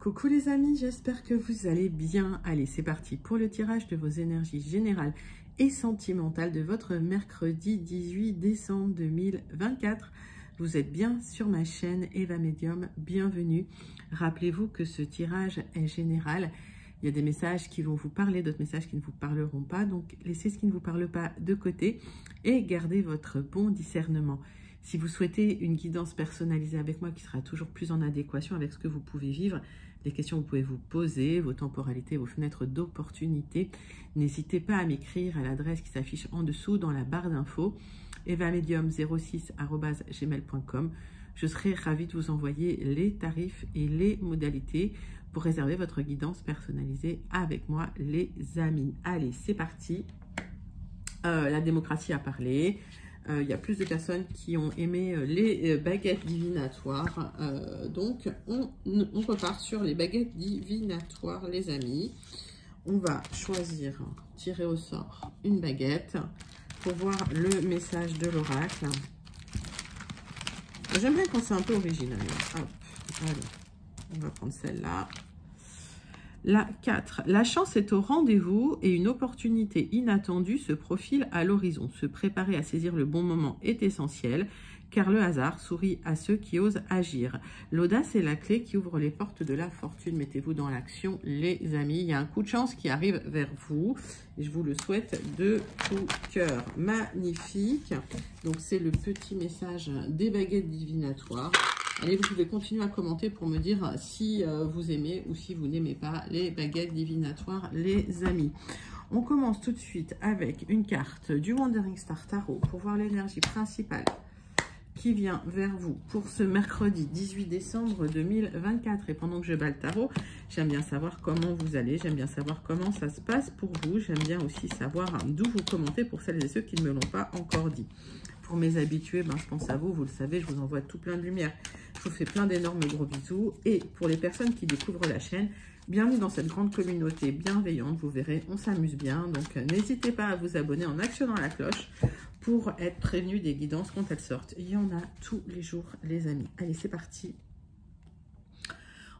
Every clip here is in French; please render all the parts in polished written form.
Coucou les amis, j'espère que vous allez bien. Allez, c'est parti pour le tirage de vos énergies générales et sentimentales de votre mercredi 18 décembre 2024. Vous êtes bien sur ma chaîne Eva Medium, bienvenue. Rappelez-vous que ce tirage est général. Il y a des messages qui vont vous parler, d'autres messages qui ne vous parleront pas. Donc, laissez ce qui ne vous parle pas de côté et gardez votre bon discernement. Si vous souhaitez une guidance personnalisée avec moi qui sera toujours plus en adéquation avec ce que vous pouvez vivre, les questions que vous pouvez vous poser, vos temporalités, vos fenêtres d'opportunité, n'hésitez pas à m'écrire à l'adresse qui s'affiche en dessous dans la barre d'infos, evamedium06@gmail.com. Je serai ravie de vous envoyer les tarifs et les modalités pour réserver votre guidance personnalisée avec moi, les amis. Allez, c'est parti. La démocratie a parlé. Il y a plus de personnes qui ont aimé les baguettes divinatoires. Donc, on repart sur les baguettes divinatoires, les amis. On va choisir, tirer au sort une baguette pour voir le message de l'oracle. J'aime bien quand c'est un peu original. Hop, allez, on va prendre celle-là. La 4. La chance est au rendez-vous et une opportunité inattendue se profile à l'horizon. Se préparer à saisir le bon moment est essentiel car le hasard sourit à ceux qui osent agir. L'audace est la clé qui ouvre les portes de la fortune. Mettez-vous dans l'action, les amis. Il y a un coup de chance qui arrive vers vous et je vous le souhaite de tout cœur. Magnifique. Donc, c'est le petit message des baguettes divinatoires. Allez, vous pouvez continuer à commenter pour me dire si vous aimez ou si vous n'aimez pas les baguettes divinatoires, les amis. On commence tout de suite avec une carte du Wandering Star Tarot pour voir l'énergie principale qui vient vers vous pour ce mercredi 18 décembre 2024. Et pendant que je bats le tarot, j'aime bien savoir comment vous allez, j'aime bien savoir comment ça se passe pour vous, j'aime bien aussi savoir d'où vous commentez pour celles et ceux qui ne me l'ont pas encore dit. Pour mes habitués, ben, je pense à vous, vous le savez, je vous envoie tout plein de lumière. Je vous fais plein d'énormes gros bisous. Et pour les personnes qui découvrent la chaîne, bienvenue dans cette grande communauté bienveillante. Vous verrez, on s'amuse bien. Donc, n'hésitez pas à vous abonner en actionnant la cloche pour être prévenu des guidances quand elles sortent. Il y en a tous les jours, les amis. Allez, c'est parti.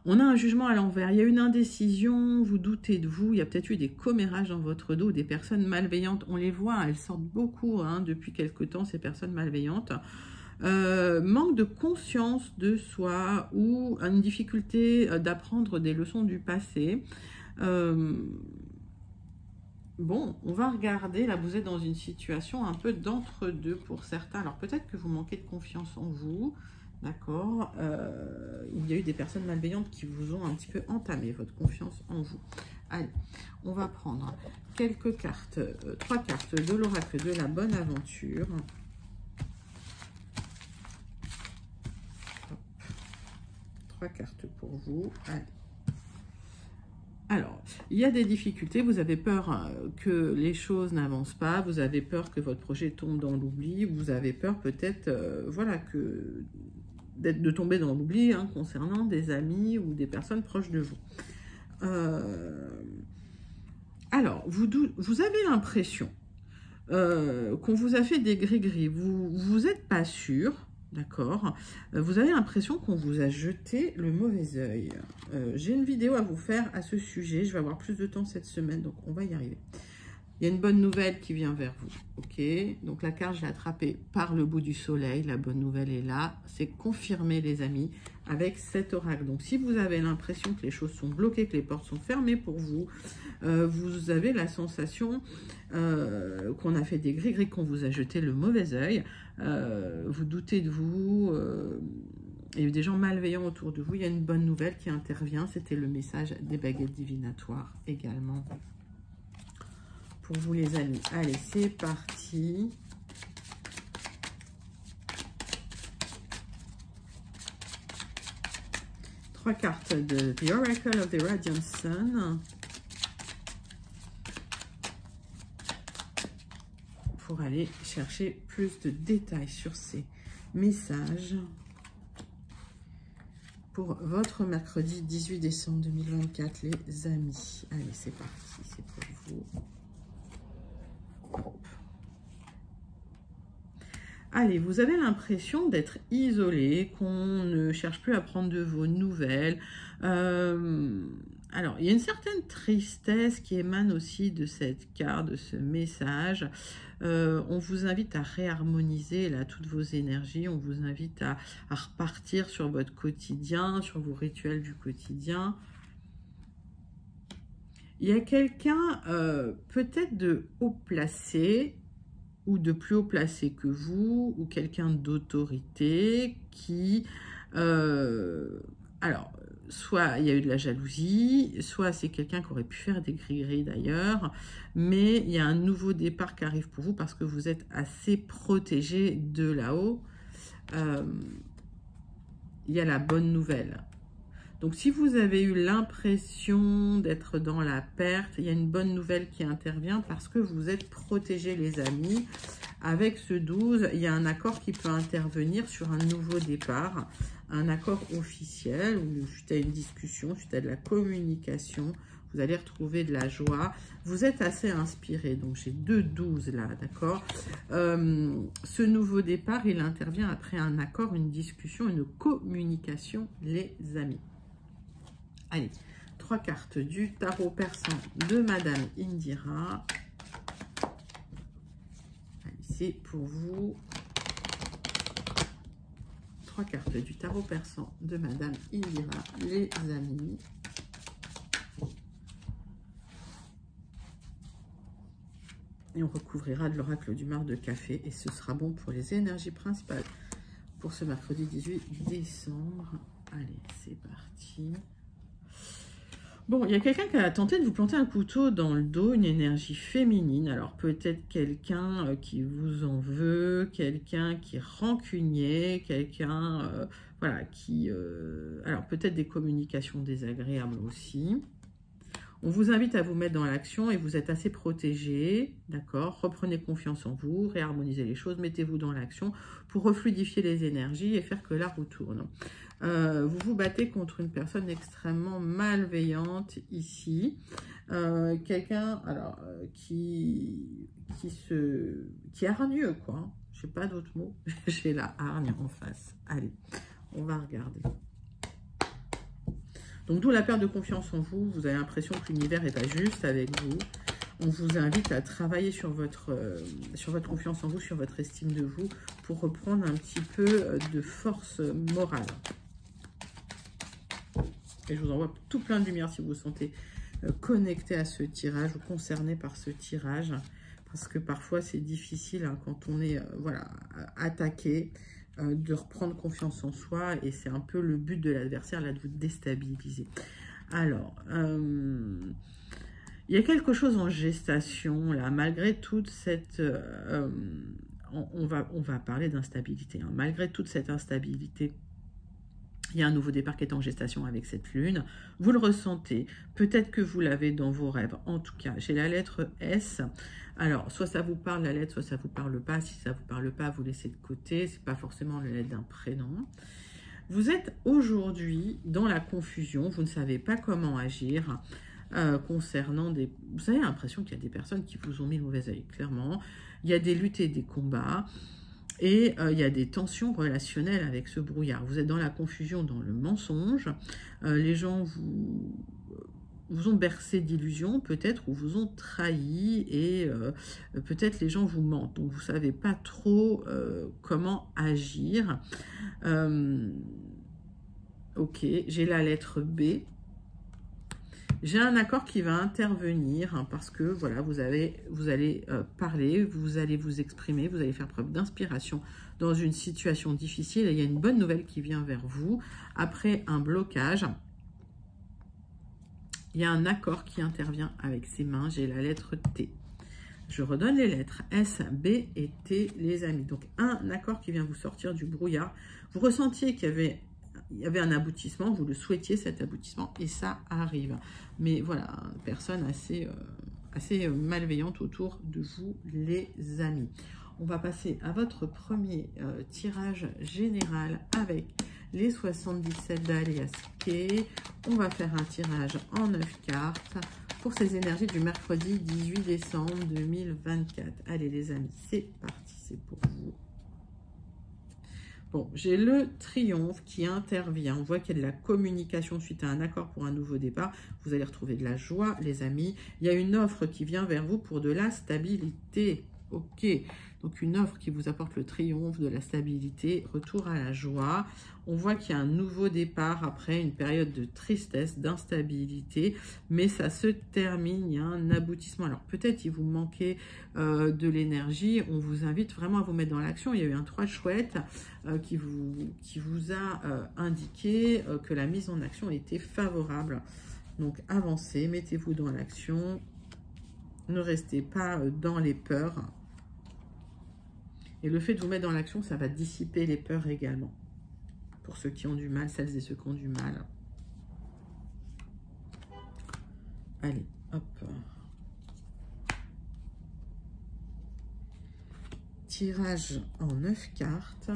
On a un jugement à l'envers, il y a une indécision, vous doutez de vous, il y a peut-être eu des commérages dans votre dos, des personnes malveillantes, on les voit, elles sortent beaucoup depuis quelque temps, ces personnes malveillantes. Manque de conscience de soi ou une difficulté d'apprendre des leçons du passé. Bon, on va regarder, là vous êtes dans une situation un peu d'entre-deux pour certains, alors peut-être que vous manquez de confiance en vous. D'accord, il y a eu des personnes malveillantes qui vous ont un petit peu entamé votre confiance en vous. Allez, on va prendre quelques cartes, 3 cartes de l'oracle de la bonne aventure. Hop. 3 cartes pour vous. Allez. Alors, il y a des difficultés, vous avez peur que les choses n'avancent pas, vous avez peur que votre projet tombe dans l'oubli, vous avez peur peut-être, voilà, de tomber dans l'oubli concernant des amis ou des personnes proches de vous. Alors, vous avez l'impression qu'on vous a fait des gris-gris, vous n'êtes pas sûr. D'accord. Vous avez l'impression qu'on vous a jeté le mauvais œil. J'ai une vidéo à vous faire à ce sujet. Je vais avoir plus de temps cette semaine, donc on va y arriver. Il y a une bonne nouvelle qui vient vers vous. Ok. Donc la carte, je l'ai attrapée par le bout du soleil. La bonne nouvelle est là. C'est confirmé, les amis, avec cet oracle. Donc si vous avez l'impression que les choses sont bloquées, que les portes sont fermées pour vous, vous avez la sensation qu'on a fait des gris-gris, qu'on vous a jeté le mauvais œil. Vous doutez de vous, il y a eu des gens malveillants autour de vous. Il y a une bonne nouvelle qui intervient, c'était le message des baguettes divinatoires également pour vous, les amis. Allez, c'est parti. Trois cartes de The Oracle of the Radiant Sun pour aller chercher plus de détails sur ces messages pour votre mercredi 18 décembre 2024, les amis. Allez, c'est parti, c'est pour vous. Hop. Allez, vous avez l'impression d'être isolé, qu'on ne cherche plus à prendre de vos nouvelles. Alors, il y a une certaine tristesse qui émane aussi de cette carte, de ce message. On vous invite à réharmoniser là toutes vos énergies. On vous invite à repartir sur votre quotidien, sur vos rituels du quotidien. Il y a quelqu'un peut-être de haut placé ou de plus haut placé que vous, ou quelqu'un d'autorité qui... alors, soit il y a eu de la jalousie, soit c'est quelqu'un qui aurait pu faire des gris-gris d'ailleurs, mais il y a un nouveau départ qui arrive pour vous parce que vous êtes assez protégé de là-haut. Il y a la bonne nouvelle. Donc, si vous avez eu l'impression d'être dans la perte, il y a une bonne nouvelle qui intervient parce que vous êtes protégés, les amis. Avec ce 12, il y a un accord qui peut intervenir sur un nouveau départ, un accord officiel ou suite à une discussion, suite à de la communication. Vous allez retrouver de la joie. Vous êtes assez inspiré. Donc, j'ai 2 12 là, d'accord. Ce nouveau départ, il intervient après un accord, une discussion, une communication, les amis. Allez, 3 cartes du tarot persan de Madame Indira. C'est pour vous. 3 cartes du tarot persan de Madame Indira, les amis. Et on recouvrira de l'oracle du mar de café. Et ce sera bon pour les énergies principales pour ce mercredi 18 décembre. Allez, c'est parti. Bon, il y a quelqu'un qui a tenté de vous planter un couteau dans le dos, une énergie féminine. Alors, peut-être quelqu'un qui vous en veut, quelqu'un qui est rancunier, quelqu'un, voilà, qui... alors, peut-être des communications désagréables aussi. On vous invite à vous mettre dans l'action et vous êtes assez protégé, d'accord? Reprenez confiance en vous, réharmonisez les choses, mettez-vous dans l'action pour refluidifier les énergies et faire que la roue tourne. Vous vous battez contre une personne extrêmement malveillante ici. Quelqu'un alors qui est hargneux, quoi. Je sais pas d'autres mots. J'ai la hargne en face. Allez, on va regarder. Donc, d'où la perte de confiance en vous. Vous avez l'impression que l'univers n'est pas juste avec vous. On vous invite à travailler sur votre confiance en vous, sur votre estime de vous, pour reprendre un petit peu de force morale. Et je vous envoie tout plein de lumière si vous vous sentez connecté à ce tirage ou concerné par ce tirage. Parce que parfois, c'est difficile hein, quand on est voilà, attaqué. De reprendre confiance en soi et c'est un peu le but de l'adversaire là de vous déstabiliser. Alors il y a quelque chose en gestation là malgré toute cette on va parler d'instabilité hein. Malgré toute cette instabilité, il y a un nouveau départ qui est en gestation avec cette lune. Vous le ressentez. Peut-être que vous l'avez dans vos rêves. En tout cas, j'ai la lettre S. Alors, soit ça vous parle la lettre, soit ça vous parle pas. Si ça vous parle pas, vous laissez de côté. C'est pas forcément la lettre d'un prénom. Vous êtes aujourd'hui dans la confusion. Vous ne savez pas comment agir concernant des... Vous avez l'impression qu'il y a des personnes qui vous ont mis le mauvais œil, clairement. Il y a des luttes et des combats. Et il y a des tensions relationnelles avec ce brouillard. Vous êtes dans la confusion, dans le mensonge. Les gens vous ont bercé d'illusions, peut-être, ou vous ont trahi. Et peut-être les gens vous mentent. Donc, vous ne savez pas trop comment agir. Ok, j'ai la lettre B. J'ai un accord qui va intervenir hein, parce que voilà, vous allez parler, vous allez vous exprimer, vous allez faire preuve d'inspiration dans une situation difficile. Et il y a une bonne nouvelle qui vient vers vous. Après un blocage, il y a un accord qui intervient avec ses mains. J'ai la lettre T. Je redonne les lettres S, B et T, les amis. Donc, un accord qui vient vous sortir du brouillard. Vous ressentiez qu'il y avait un aboutissement, vous le souhaitiez cet aboutissement et ça arrive. Mais voilà, personne assez malveillante autour de vous, les amis. On va passer à votre premier tirage général avec les 77 d'Alias Kay. On va faire un tirage en 9 cartes pour ces énergies du mercredi 18 décembre 2024. Allez les amis, c'est parti, c'est pour vous. Bon, j'ai le triomphe qui intervient. On voit qu'il y a de la communication suite à un accord pour un nouveau départ. Vous allez retrouver de la joie, les amis. Il y a une offre qui vient vers vous pour de la stabilité. Ok, donc une offre qui vous apporte le triomphe, de la stabilité, retour à la joie. On voit qu'il y a un nouveau départ après une période de tristesse, d'instabilité, mais ça se termine, il y a un aboutissement. Alors peut-être il vous manquait de l'énergie, on vous invite vraiment à vous mettre dans l'action. Il y a eu un 3 chouette qui vous a indiqué que la mise en action était favorable. Donc avancez, mettez-vous dans l'action, ne restez pas dans les peurs. Et le fait de vous mettre dans l'action, ça va dissiper les peurs également. Pour ceux qui ont du mal, celles et ceux qui ont du mal. Allez, hop. Tirage en 9 cartes.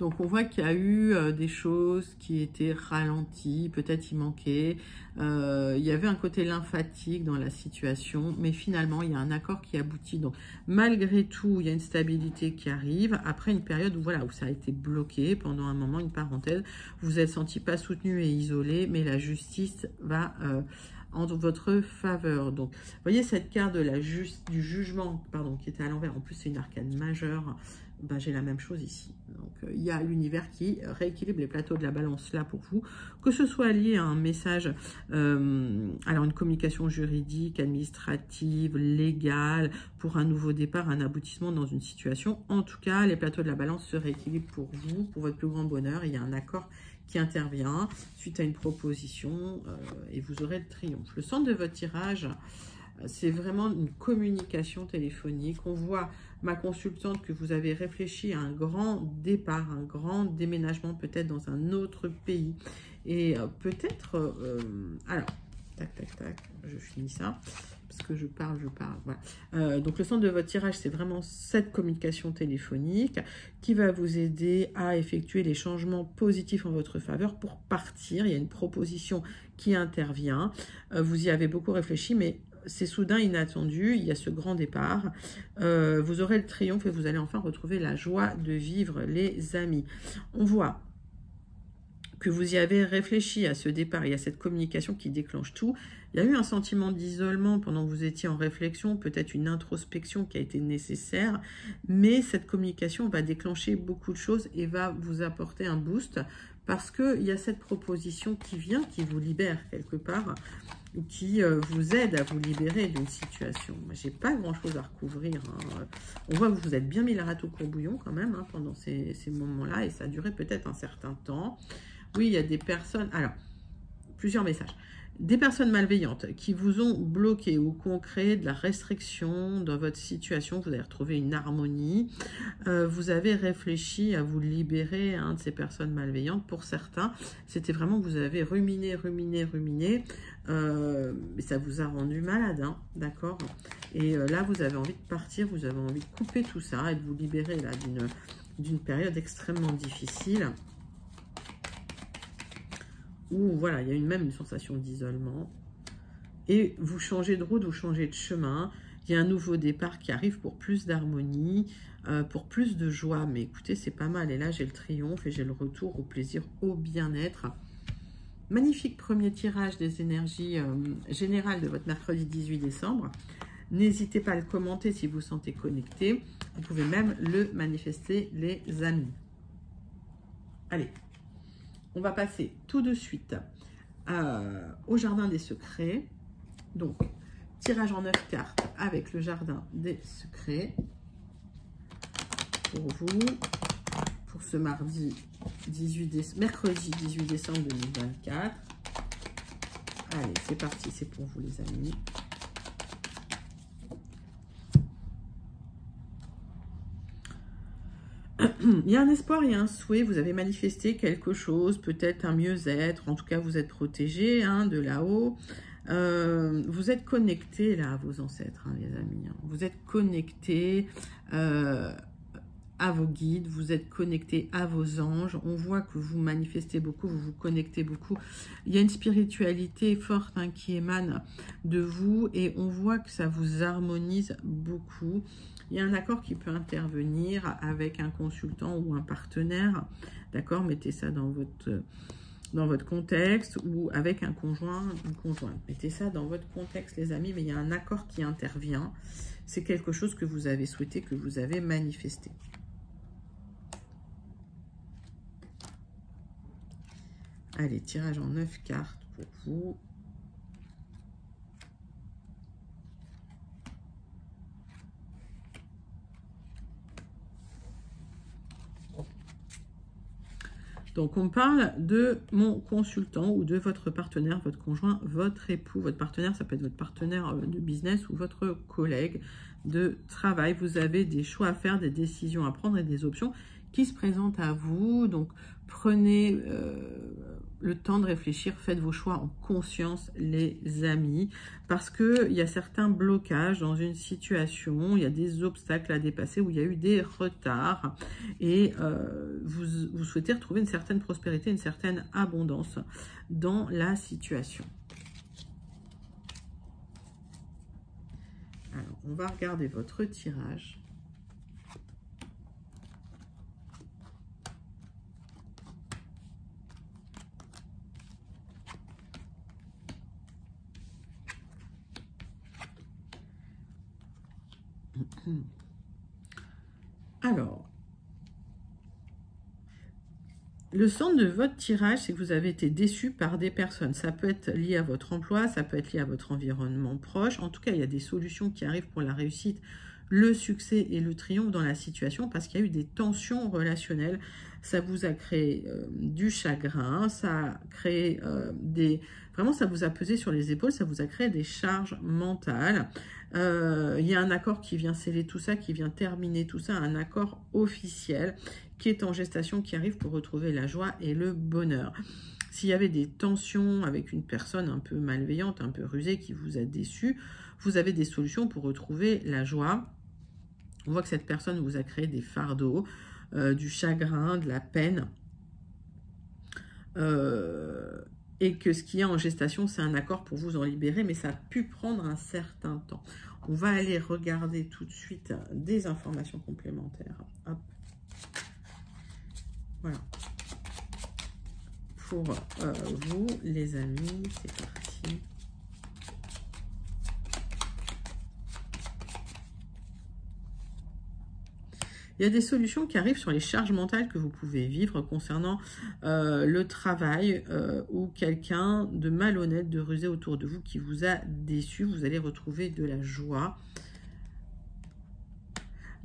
Donc, on voit qu'il y a eu des choses qui étaient ralenties, peut-être il manquait. Il y avait un côté lymphatique dans la situation, mais finalement, il y a un accord qui aboutit. Donc, malgré tout, il y a une stabilité qui arrive. Après une période où, voilà, où ça a été bloqué pendant un moment, une parenthèse, vous vous êtes senti pas soutenu et isolé, mais la justice va en votre faveur. Donc, vous voyez cette carte de du jugement, pardon, qui était à l'envers. En plus, c'est une arcane majeure. Ben, j'ai la même chose ici. Donc, il y a l'univers qui rééquilibre les plateaux de la balance là pour vous, que ce soit lié à un message, alors une communication juridique, administrative, légale, pour un nouveau départ, un aboutissement dans une situation. En tout cas, les plateaux de la balance se rééquilibrent pour vous, pour votre plus grand bonheur. Il y a un accord qui intervient suite à une proposition et vous aurez le triomphe. Le centre de votre tirage, c'est vraiment une communication téléphonique. On voit ma consultante que vous avez réfléchi à un grand départ, un grand déménagement peut-être dans un autre pays. Et peut-être, alors, tac, tac, tac, je finis ça, parce que je parle, voilà. Donc le centre de votre tirage, c'est vraiment cette communication téléphonique qui va vous aider à effectuer les changements positifs en votre faveur pour partir. Il y a une proposition qui intervient. Vous y avez beaucoup réfléchi, mais c'est soudain, inattendu, il y a ce grand départ. Vous aurez le triomphe et vous allez enfin retrouver la joie de vivre, les amis. On voit que vous y avez réfléchi à ce départ et à cette communication qui déclenche tout. Il y a eu un sentiment d'isolement pendant que vous étiez en réflexion, peut-être une introspection qui a été nécessaire, mais cette communication va déclencher beaucoup de choses et va vous apporter un boost parce qu'il y a cette proposition qui vient, qui vous libère quelque part, ou qui vous aide à vous libérer d'une situation. J'ai pas grand-chose à recouvrir. Hein. On voit que vous êtes bien mis la rate au courbouillon quand même hein, pendant ces moments-là, et ça a duré peut-être un certain temps. Oui, il y a des personnes... Alors, plusieurs messages. Des personnes malveillantes qui vous ont bloqué ou qui ont créé de la restriction dans votre situation. Vous allez retrouver une harmonie. Vous avez réfléchi à vous libérer hein, de ces personnes malveillantes. Pour certains, c'était vraiment que vous avez ruminé. Mais ça vous a rendu malade, hein, d'accord? Et là, vous avez envie de partir, vous avez envie de couper tout ça et de vous libérer là d'une période extrêmement difficile. Où voilà, il y a même une sensation d'isolement. Et vous changez de route, vous changez de chemin. Il y a un nouveau départ qui arrive pour plus d'harmonie, pour plus de joie. Mais écoutez, c'est pas mal. Et là, j'ai le triomphe et j'ai le retour au plaisir, au bien-être. Magnifique premier tirage des énergies générales de votre mercredi 18 décembre. N'hésitez pas à le commenter si vous vous sentez connecté. Vous pouvez même le manifester, les amis. Allez. On va passer tout de suite au jardin des secrets. Donc, tirage en 9 cartes avec le jardin des secrets. Pour vous, pour ce mercredi 18 décembre 2024. Allez, c'est parti, c'est pour vous les amis. Il y a un espoir, il y a un souhait, vous avez manifesté quelque chose, peut-être un mieux-être, en tout cas vous êtes protégé hein, de là-haut. Vous êtes connecté là à vos ancêtres, hein, les amis. Hein. Vous êtes connecté à vos guides, vous êtes connecté à vos anges. On voit que vous manifestez beaucoup, vous vous connectez beaucoup. Il y a une spiritualité forte hein, qui émane de vous et on voit que ça vous harmonise beaucoup. Il y a un accord qui peut intervenir avec un consultant ou un partenaire. D'accord, mettez ça dans votre contexte ou avec un conjoint, une conjointe. Mettez ça dans votre contexte, les amis, mais il y a un accord qui intervient. C'est quelque chose que vous avez souhaité, que vous avez manifesté. Allez, tirage en 9 cartes pour vous. Donc, on parle de mon consultant ou de votre partenaire, votre conjoint, votre époux. Votre partenaire, ça peut être votre partenaire de business ou votre collègue de travail. Vous avez des choix à faire, des décisions à prendre et des options qui se présentent à vous. Donc, prenez le temps de réfléchir, faites vos choix en conscience, les amis, parce qu'il y a certains blocages dans une situation, il y a des obstacles à dépasser, où il y a eu des retards, et vous souhaitez retrouver une certaine prospérité, une certaine abondance dans la situation. Alors, on va regarder votre tirage. Alors, le centre de votre tirage, c'est que vous avez été déçu par des personnes. Ça peut être lié à votre emploi, ça peut être lié à votre environnement proche. En tout cas, il y a des solutions qui arrivent pour la réussite, le succès et le triomphe dans la situation parce qu'il y a eu des tensions relationnelles. Ça vous a créé du chagrin, ça a créé Vraiment, ça vous a pesé sur les épaules, ça vous a créé des charges mentales. Il y a un accord qui vient sceller tout ça, qui vient terminer tout ça, un accord officiel qui est en gestation, qui arrive pour retrouver la joie et le bonheur. S'il y avait des tensions avec une personne un peu malveillante, un peu rusée, qui vous a déçu, vous avez des solutions pour retrouver la joie. On voit que cette personne vous a créé des fardeaux, du chagrin, de la peine. Et que ce qui est en gestation, c'est un accord pour vous en libérer, mais ça a pu prendre un certain temps. On va aller regarder tout de suite des informations complémentaires. Hop. Voilà. Pour vous, les amis, c'est parti. Il y a des solutions qui arrivent sur les charges mentales que vous pouvez vivre concernant le travail ou quelqu'un de malhonnête, de rusé autour de vous qui vous a déçu. Vous allez retrouver de la joie.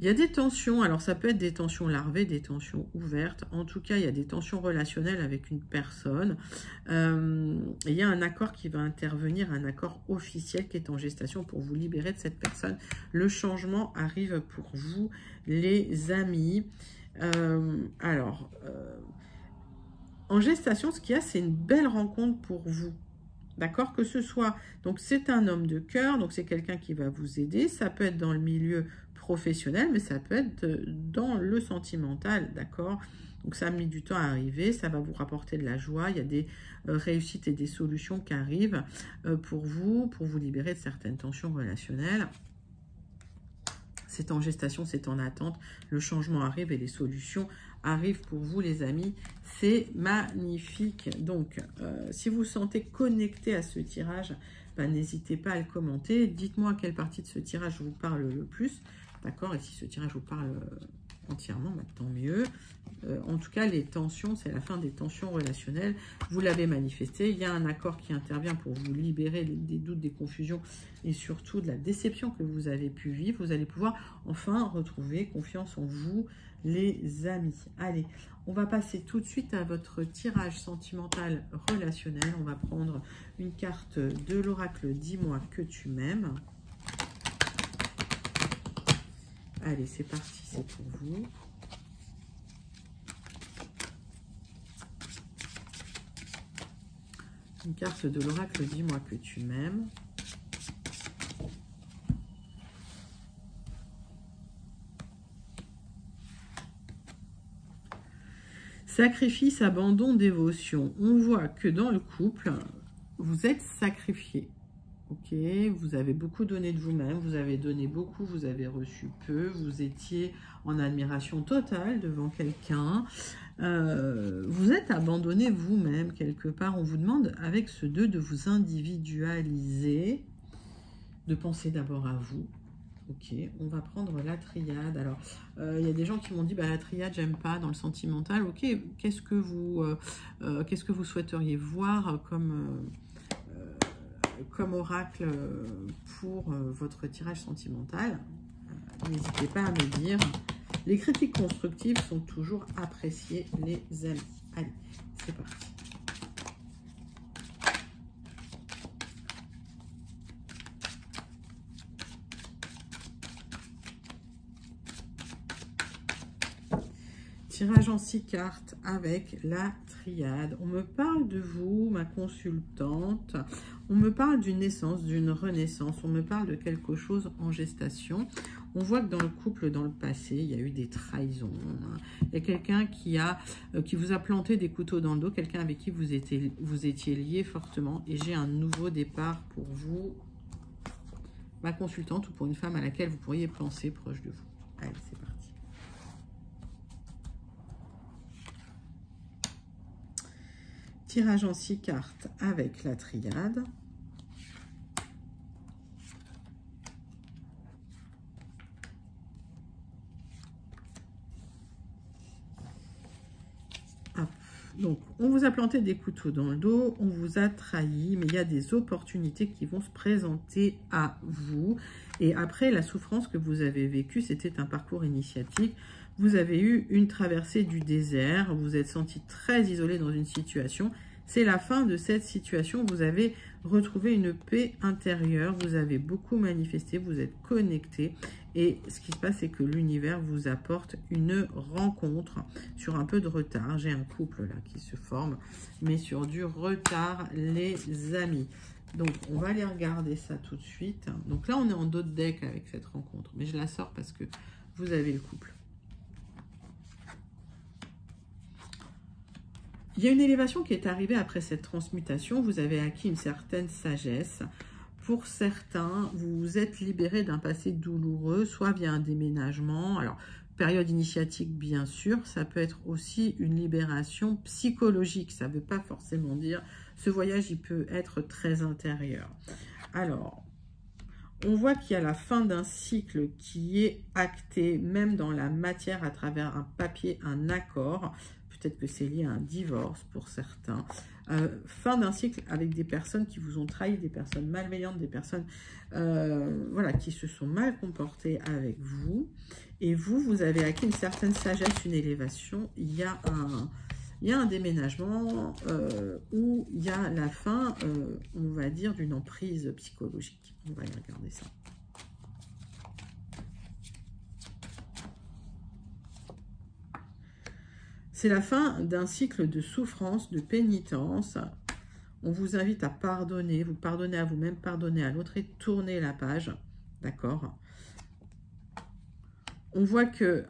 Il y a des tensions, alors ça peut être des tensions larvées, des tensions ouvertes. En tout cas, il y a des tensions relationnelles avec une personne. Il y a un accord qui va intervenir, un accord officiel qui est en gestation pour vous libérer de cette personne. Le changement arrive pour vous, les amis. En gestation, ce qu'il y a, c'est une belle rencontre pour vous. D'accord? Que ce soit, donc c'est un homme de cœur, donc c'est quelqu'un qui va vous aider. Ça peut être dans le milieu professionnel, mais ça peut être dans le sentimental, d'accord? Donc ça a mis du temps à arriver, ça va vous rapporter de la joie. Il y a des réussites et des solutions qui arrivent pour vous libérer de certaines tensions relationnelles. C'est en gestation, c'est en attente. Le changement arrive et les solutions arrivent pour vous, les amis. C'est magnifique. Donc, si vous vous sentez connecté à ce tirage, ben, n'hésitez pas à le commenter. Dites-moi quelle partie de ce tirage vous parle le plus. D'accord? Et si ce tirage vous parle entièrement, ben, tant mieux. En tout cas, les tensions, c'est la fin des tensions relationnelles. Vous l'avez manifesté. Il y a un accord qui intervient pour vous libérer des doutes, des confusions et surtout de la déception que vous avez pu vivre. Vous allez pouvoir enfin retrouver confiance en vous, les amis. Allez, on va passer tout de suite à votre tirage sentimental relationnel. On va prendre une carte de l'oracle « Dis-moi que tu m'aimes ». Allez, c'est parti, c'est pour vous. Une carte de l'oracle « Dis-moi que tu m'aimes ». Sacrifice, abandon, dévotion. On voit que dans le couple, vous êtes sacrifié. Ok, vous avez beaucoup donné de vous-même, vous avez donné beaucoup, vous avez reçu peu, vous étiez en admiration totale devant quelqu'un. Vous êtes abandonné vous-même quelque part. On vous demande avec ce 2 de vous individualiser, de penser d'abord à vous. Ok, on va prendre la triade. Alors, il y a des gens qui m'ont dit, bah, la triade, j'aime pas dans le sentimental. Ok, qu'est-ce que vous souhaiteriez voir comme oracle pour votre tirage sentimental? N'hésitez pas à me dire. Les critiques constructives sont toujours appréciées, les amis. Allez, c'est parti. Tirage en 6 cartes avec la triade. On me parle de vous, ma consultante. On me parle d'une naissance, d'une renaissance. On me parle de quelque chose en gestation. On voit que dans le couple, dans le passé, il y a eu des trahisons. Il y a quelqu'un qui vous a planté des couteaux dans le dos, quelqu'un avec qui vous étiez lié fortement. Et j'ai un nouveau départ pour vous, ma consultante, ou pour une femme à laquelle vous pourriez penser proche de vous. Allez, c'est parti. Tirage en 6 cartes avec la triade. Donc, on vous a planté des couteaux dans le dos, on vous a trahi, mais il y a des opportunités qui vont se présenter à vous. Et après la souffrance que vous avez vécue, c'était un parcours initiatique. Vous avez eu une traversée du désert, vous êtes senti très isolé dans une situation. C'est la fin de cette situation, vous avez retrouvé une paix intérieure, vous avez beaucoup manifesté, vous êtes connecté. Et ce qui se passe, c'est que l'univers vous apporte une rencontre sur un peu de retard. J'ai un couple là qui se forme, mais sur du retard, les amis. Donc, on va aller regarder ça tout de suite. Donc là, on est en dos de deck avec cette rencontre, mais je la sors parce que vous avez le couple. Il y a une élévation qui est arrivée après cette transmutation. Vous avez acquis une certaine sagesse. Pour certains, vous vous êtes libéré d'un passé douloureux, soit via un déménagement. Alors, période initiatique, bien sûr. Ça peut être aussi une libération psychologique. Ça ne veut pas forcément dire... Ce voyage, il peut être très intérieur. Alors, on voit qu'il y a la fin d'un cycle qui est acté, même dans la matière, à travers un papier, un accord. Peut-être que c'est lié à un divorce pour certains. Fin d'un cycle avec des personnes qui vous ont trahi, des personnes malveillantes, des personnes voilà, qui se sont mal comportées avec vous. Et vous avez acquis une certaine sagesse, une élévation. Il y a un déménagement où il y a la fin, on va dire, d'une emprise psychologique. On va aller regarder ça. C'est la fin d'un cycle de souffrance, de pénitence. On vous invite à pardonner, vous pardonnez à vous-même, pardonnez à l'autre et tournez la page. D'accord ? On voit que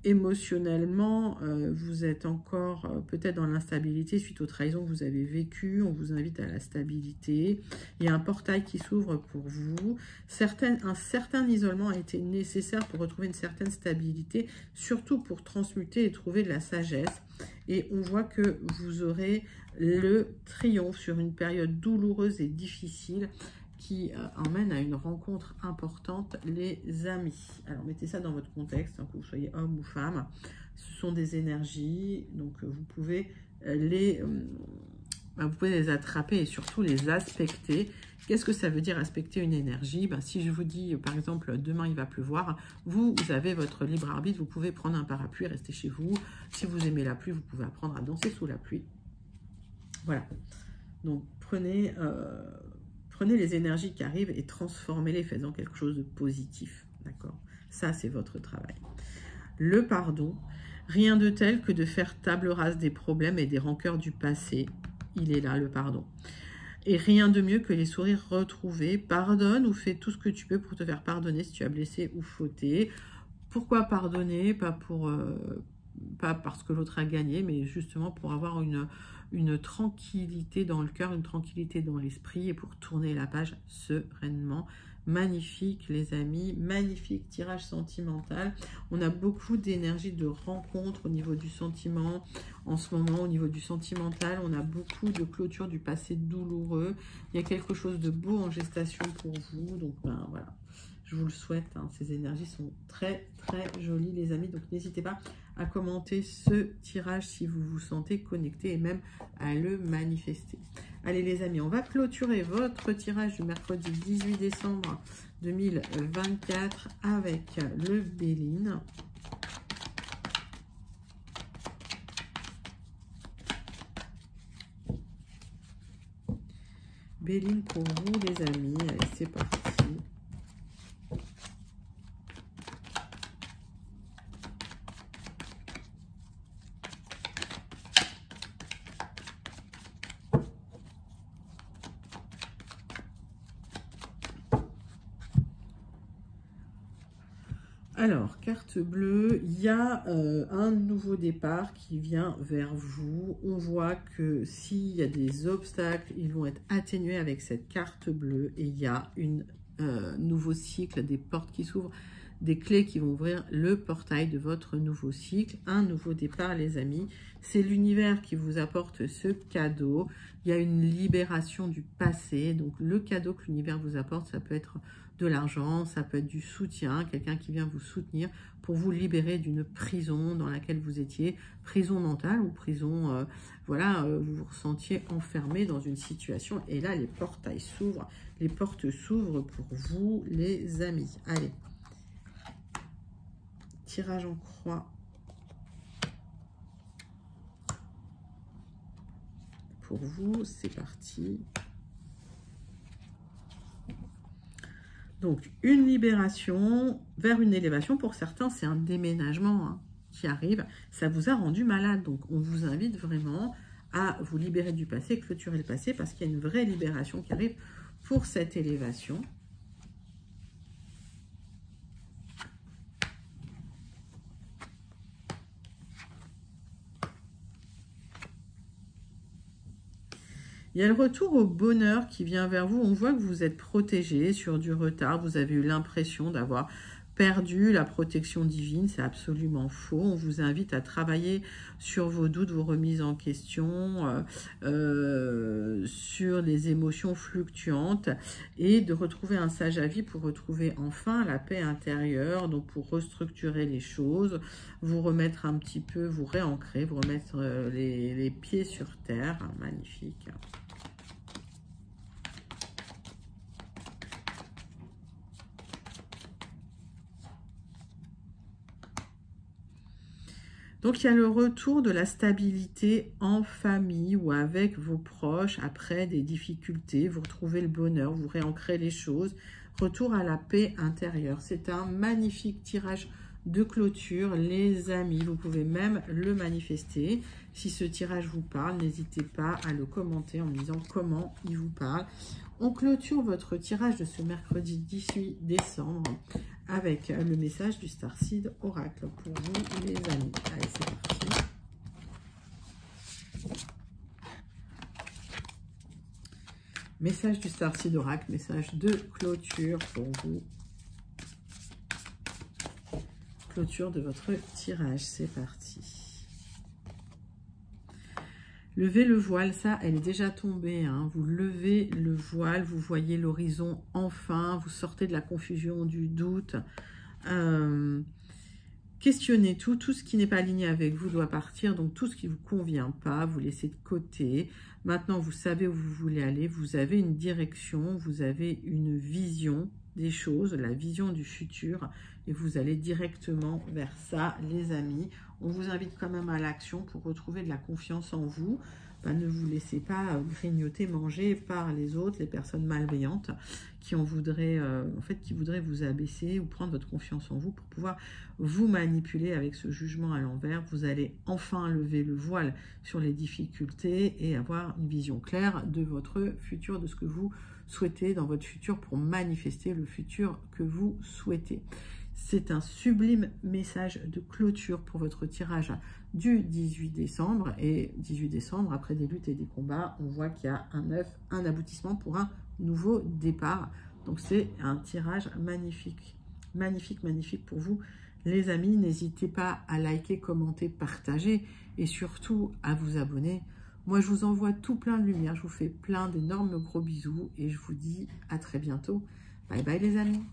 émotionnellement, vous êtes encore peut-être dans l'instabilité suite aux trahisons que vous avez vécues. On vous invite à la stabilité. Il y a un portail qui s'ouvre pour vous. Un certain isolement a été nécessaire pour retrouver une certaine stabilité, surtout pour transmuter et trouver de la sagesse. Et on voit que vous aurez le triomphe sur une période douloureuse et difficile qui emmène à une rencontre importante, les amis. Alors, mettez ça dans votre contexte, hein, que vous soyez homme ou femme. Ce sont des énergies, donc vous pouvez les attraper et surtout les aspecter. Qu'est-ce que ça veut dire aspecter une énergie? Si je vous dis, par exemple, demain il va pleuvoir, vous avez votre libre arbitre, vous pouvez prendre un parapluie et rester chez vous. Si vous aimez la pluie, vous pouvez apprendre à danser sous la pluie. Voilà. Donc, prenez les énergies qui arrivent et transformez-les, faites-en quelque chose de positif. D'accord? Ça, c'est votre travail. Le pardon. Rien de tel que de faire table rase des problèmes et des rancœurs du passé. Il est là, le pardon. Et rien de mieux que les sourires retrouvés. Pardonne ou fais tout ce que tu peux pour te faire pardonner si tu as blessé ou fauté. Pourquoi pardonner? Pas pour pas parce que l'autre a gagné, mais justement pour avoir une tranquillité dans le cœur, une tranquillité dans l'esprit et pour tourner la page sereinement. Magnifique les amis, magnifique tirage sentimental. On a beaucoup d'énergie de rencontre au niveau du sentiment en ce moment, au niveau du sentimental. On a beaucoup de clôture du passé douloureux. Il y a quelque chose de beau en gestation pour vous. Donc ben, voilà, je vous le souhaite. Hein. Ces énergies sont très très jolies les amis. Donc n'hésitez pas à commenter ce tirage si vous vous sentez connecté et même à le manifester. Allez les amis, on va clôturer votre tirage du mercredi 18 décembre 2024 avec le Béline. Béline pour vous les amis, allez c'est parti. Alors, carte bleue, il y a un nouveau départ qui vient vers vous. On voit que s'il y a des obstacles, ils vont être atténués avec cette carte bleue. Et il y a un nouveau cycle, des portes qui s'ouvrent, des clés qui vont ouvrir le portail de votre nouveau cycle. Un nouveau départ, les amis. C'est l'univers qui vous apporte ce cadeau. Il y a une libération du passé. Donc, le cadeau que l'univers vous apporte, ça peut être de l'argent, ça peut être du soutien, quelqu'un qui vient vous soutenir pour vous libérer d'une prison dans laquelle vous étiez, prison mentale ou prison, voilà, vous vous ressentiez enfermé dans une situation. Et là, les portails s'ouvrent, les portes s'ouvrent pour vous, les amis. Allez, tirage en croix. Pour vous, c'est parti. Donc, une libération vers une élévation. Pour certains, c'est un déménagement hein, qui arrive. Ça vous a rendu malade. Donc, on vous invite vraiment à vous libérer du passé, clôturer le passé, parce qu'il y a une vraie libération qui arrive pour cette élévation. Il y a le retour au bonheur qui vient vers vous. On voit que vous êtes protégé sur du retard. Vous avez eu l'impression d'avoir perdu la protection divine. C'est absolument faux. On vous invite à travailler sur vos doutes, vos remises en question, sur les émotions fluctuantes et de retrouver un sage avis pour retrouver enfin la paix intérieure. Donc pour restructurer les choses, vous remettre un petit peu, vous réancrer, vous remettre les pieds sur terre. Magnifique. Donc, il y a le retour de la stabilité en famille ou avec vos proches après des difficultés. Vous retrouvez le bonheur, vous réancrez les choses. Retour à la paix intérieure. C'est un magnifique tirage de clôture, les amis. Vous pouvez même le manifester. Si ce tirage vous parle, n'hésitez pas à le commenter en me disant comment il vous parle. On clôture votre tirage de ce mercredi 18 décembre avec le message du Starseed Oracle pour vous, les amis. Allez, c'est parti. Message du Starseed Oracle, message de clôture pour vous. Clôture de votre tirage, c'est parti. Levez le voile, ça, elle est déjà tombée. Hein. Vous levez le voile, vous voyez l'horizon enfin, vous sortez de la confusion, du doute. Questionnez tout ce qui n'est pas aligné avec vous doit partir. Donc tout ce qui ne vous convient pas, vous laissez de côté. Maintenant, vous savez où vous voulez aller, vous avez une direction, vous avez une vision des choses, la vision du futur. Et vous allez directement vers ça, les amis. On vous invite quand même à l'action pour retrouver de la confiance en vous. Ne vous laissez pas grignoter, manger par les autres, les personnes malveillantes qui voudraient vous abaisser ou prendre votre confiance en vous pour pouvoir vous manipuler avec ce jugement à l'envers. Vous allez enfin lever le voile sur les difficultés et avoir une vision claire de votre futur, de ce que vous souhaitez dans votre futur pour manifester le futur que vous souhaitez. C'est un sublime message de clôture pour votre tirage du 18 décembre. Et 18 décembre, après des luttes et des combats, on voit qu'il y a un œuf, un aboutissement pour un nouveau départ. Donc c'est un tirage magnifique. Magnifique, magnifique pour vous. Les amis, n'hésitez pas à liker, commenter, partager et surtout à vous abonner. Moi, je vous envoie tout plein de lumière. Je vous fais plein d'énormes gros bisous et je vous dis à très bientôt. Bye bye les amis.